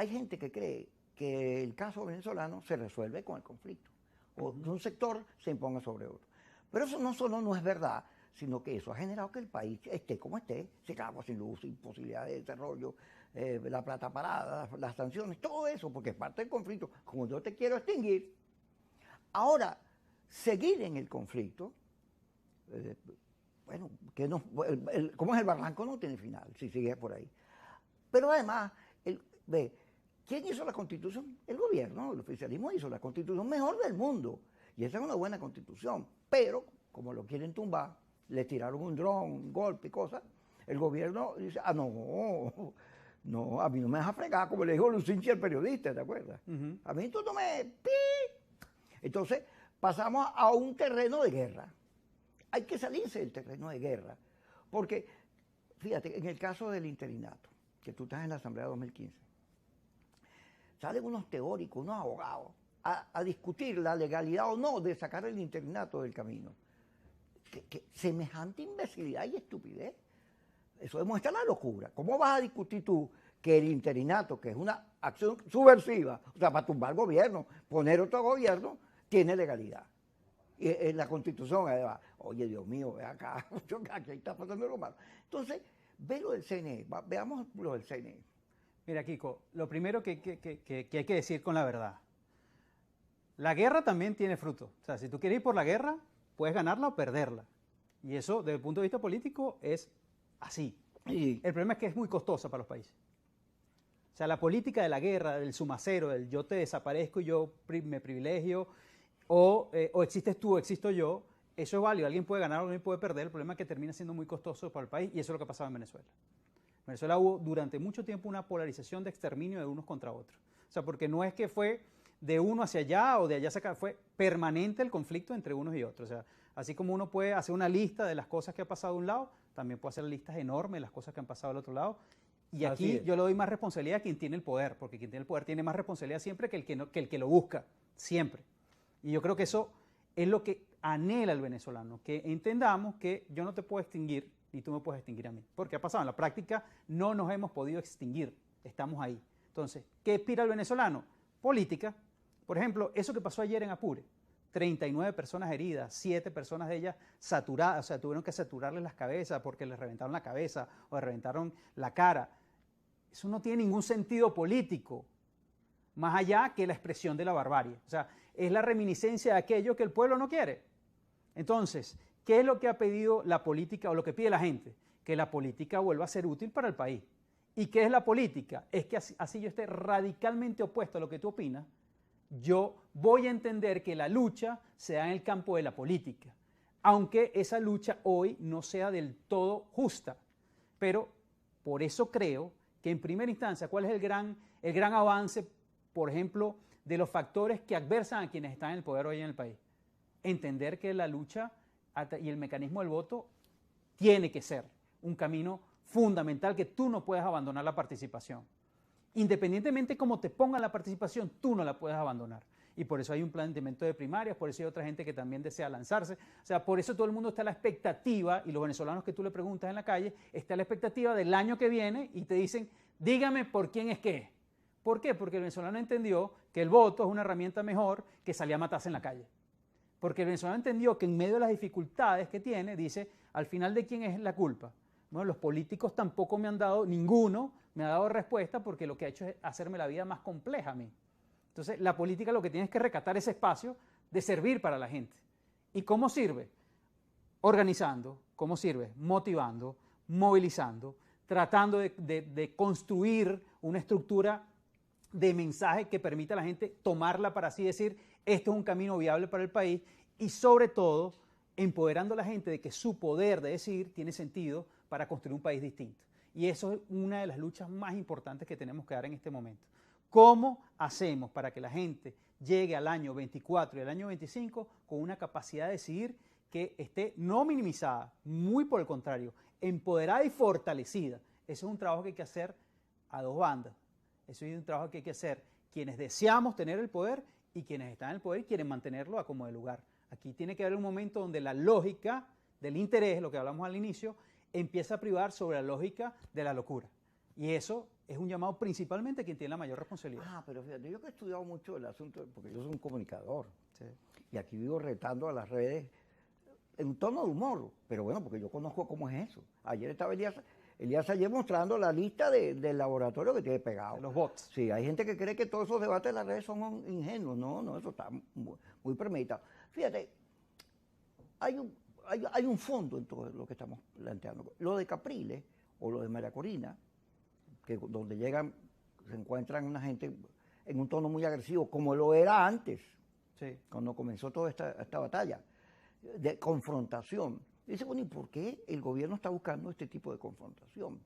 hay gente que cree que el caso venezolano se resuelve con el conflicto, o que un sector se imponga sobre otro. Pero eso no solo no es verdad, sino que eso ha generado que el país esté como esté, sin agua, sin luz, sin posibilidad de desarrollo, la plata parada, las sanciones, todo eso, porque es parte del conflicto. Como yo te quiero extinguir, ahora, seguir en el conflicto, bueno, que no, como es el barranco no tiene final, si sigue por ahí. Pero además, ve, ¿quién hizo la Constitución? El gobierno, el oficialismo hizo la Constitución mejor del mundo. Y esa es una buena Constitución. Pero, como lo quieren tumbar, le tiraron un dron, un golpe y cosas, el gobierno dice, no, a mí no me vas a fregar, como le dijo Lucinchi al periodista, ¿te acuerdas? A mí tú no me... Entonces, pasamos a un terreno de guerra. Hay que salirse del terreno de guerra. Porque, fíjate, en el caso del interinato, que tú estás en la Asamblea 2015, salen unos teóricos, unos abogados, a discutir la legalidad o no de sacar el interinato del camino. Que semejante imbecilidad y estupidez. Eso demuestra la locura. ¿Cómo vas a discutir tú que el interinato, que es una acción subversiva, o sea, para tumbar el gobierno, poner otro gobierno, tiene legalidad? Y en la Constitución, además, oye, Dios mío, ve acá, aquí está pasando lo malo. Entonces, ve lo del CNE, veamos lo del CNE. Mira, Kiko, lo primero que hay que decir con la verdad, la guerra también tiene fruto. O sea, si tú quieres ir por la guerra, puedes ganarla o perderla. Y eso, desde el punto de vista político, es así. Y El problema es que es muy costosa para los países. O sea, la política de la guerra, del sumacero, del yo te desaparezco y yo me privilegio, o existes tú o existo yo, eso es válido. Alguien puede ganar o alguien puede perder. El problema es que termina siendo muy costoso para el país y eso es lo que ha pasado en Venezuela. En Venezuela hubo durante mucho tiempo una polarización de exterminio de unos contra otros. O sea, porque no es que fue de uno hacia allá o de allá hacia acá, fue permanente el conflicto entre unos y otros. O sea, así como uno puede hacer una lista de las cosas que ha pasado de un lado, también puede hacer listas enormes de las cosas que han pasado del otro lado. Y aquí yo le doy más responsabilidad a quien tiene el poder, porque quien tiene el poder tiene más responsabilidad siempre que el que lo busca, siempre. Y yo creo que eso es lo que anhela el venezolano, que entendamos que yo no te puedo extinguir, ni tú me puedes extinguir a mí. Porque ha pasado en la práctica, no nos hemos podido extinguir, estamos ahí. Entonces, ¿qué aspira el venezolano? Política. Por ejemplo, eso que pasó ayer en Apure, 39 personas heridas, 7 personas de ellas saturadas, o sea, tuvieron que saturarles las cabezas porque les reventaron la cabeza o les reventaron la cara. Eso no tiene ningún sentido político, más allá que la expresión de la barbarie. O sea, es la reminiscencia de aquello que el pueblo no quiere. Entonces, ¿qué es lo que ha pedido la política o lo que pide la gente? Que la política vuelva a ser útil para el país. ¿Y qué es la política? Es que así yo esté radicalmente opuesto a lo que tú opinas, yo voy a entender que la lucha se da en el campo de la política, aunque esa lucha hoy no sea del todo justa. Pero por eso creo que en primera instancia, ¿cuál es el gran avance, por ejemplo, de los factores que adversan a quienes están en el poder hoy en el país? Entender que la lucha y el mecanismo del voto tiene que ser un camino fundamental, que tú no puedes abandonar la participación. Independientemente de cómo te pongan la participación, tú no la puedes abandonar. Y por eso hay un planteamiento de primarias, por eso hay otra gente que también desea lanzarse. O sea, por eso todo el mundo está a la expectativa, y los venezolanos que tú le preguntas en la calle, está a la expectativa del año que viene y te dicen, dígame por quién es qué. ¿Por qué? Porque el venezolano entendió que el voto es una herramienta mejor que salir a matarse en la calle. Porque el venezolano entendió que en medio de las dificultades que tiene, dice, al final, ¿de quién es la culpa? Bueno, los políticos tampoco me han dado, ninguno me ha dado respuesta, porque lo que ha hecho es hacerme la vida más compleja a mí. Entonces, la política lo que tiene es que rescatar ese espacio de servir para la gente. ¿Y cómo sirve? Organizando. ¿Cómo sirve? Motivando, movilizando, tratando de construir una estructura de mensaje que permita a la gente tomarla para así decir, esto es un camino viable para el país, y sobre todo, empoderando a la gente de que su poder de decidir tiene sentido para construir un país distinto. Y eso es una de las luchas más importantes que tenemos que dar en este momento. ¿Cómo hacemos para que la gente llegue al año 24 y al año 25 con una capacidad de decidir que esté no minimizada, muy por el contrario, empoderada y fortalecida? Eso es un trabajo que hay que hacer a dos bandas. Eso es un trabajo que hay que hacer quienes deseamos tener el poder y quienes están en el poder y quieren mantenerlo a como de lugar. Aquí tiene que haber un momento donde la lógica del interés, lo que hablamos al inicio, empieza a privar sobre la lógica de la locura. Y eso es un llamado principalmente a quien tiene la mayor responsabilidad. Ah, pero fíjate, yo que he estudiado mucho el asunto, porque yo soy un comunicador, Sí. y aquí vivo retando a las redes en un tono de humor, pero bueno, porque yo conozco cómo es eso. Ayer estaba Elías ayer mostrando la lista del laboratorio que tiene pegado. De los bots. Sí, hay gente que cree que todos esos debates de las redes son ingenuos. No, eso está muy premeditado. Fíjate, hay un fondo en todo lo que estamos planteando. Lo de Capriles o lo de María Corina, que donde llegan, se encuentran una gente en un tono muy agresivo, como lo era antes, Sí. cuando comenzó toda esta batalla de confrontación. Dice, bueno, ¿y por qué el gobierno está buscando este tipo de confrontación?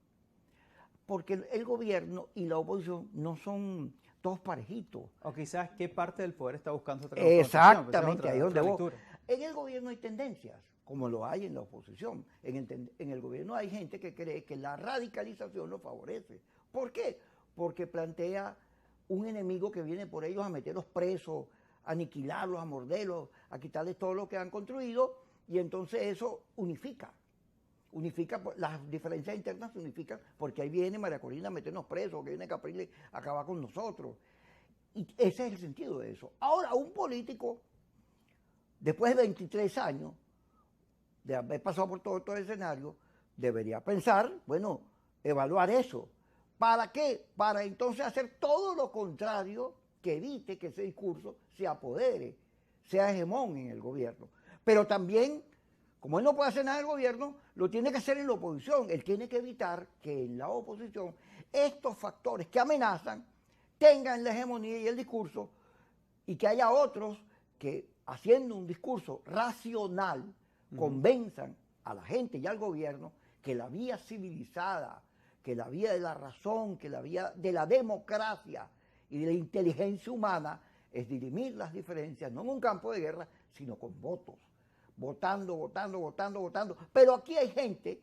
Porque el gobierno y la oposición no son todos parejitos. O quizás qué parte del poder está buscando otra confrontación, pues, Exactamente, ahí es donde otra vos. lectura. En el gobierno hay tendencias, como lo hay en la oposición. En el gobierno hay gente que cree que la radicalización lo favorece. ¿Por qué? Porque plantea un enemigo que viene por ellos a meterlos presos, a aniquilarlos, a morderlos, a quitarles todo lo que han construido, y entonces eso unifica. Las diferencias internas se unifican, porque ahí viene María Corina a meternos presos, que viene Capriles a acabar con nosotros. Y ese es el sentido de eso. Ahora, un político, después de 23 años, de haber pasado por todo el escenario, debería pensar, bueno, evaluar eso. ¿Para qué? Para entonces hacer todo lo contrario que evite que ese discurso se apodere, sea hegemón en el gobierno. Pero también, como él no puede hacer nada en el gobierno, lo tiene que hacer en la oposición. Él tiene que evitar que en la oposición estos factores que amenazan tengan la hegemonía y el discurso, y que haya otros que, haciendo un discurso racional, convenzan a la gente y al gobierno que la vía civilizada, que la vía de la razón, que la vía de la democracia y de la inteligencia humana es dirimir las diferencias, no en un campo de guerra, sino con votos. Votando. Pero aquí hay gente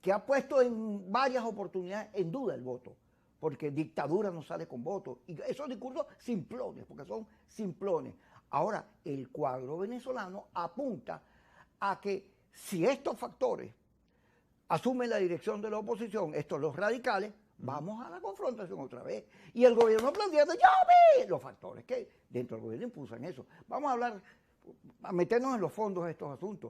que ha puesto en varias oportunidades en duda el voto, porque dictadura no sale con votos. Y esos discursos simplones, porque son simplones. Ahora, el cuadro venezolano apunta a que si estos factores asumen la dirección de la oposición, estos los radicales, vamos a la confrontación otra vez. Y el gobierno planteando, ya ve, los factores que dentro del gobierno impulsan eso. Vamos a hablar, a meternos en los fondos de estos asuntos.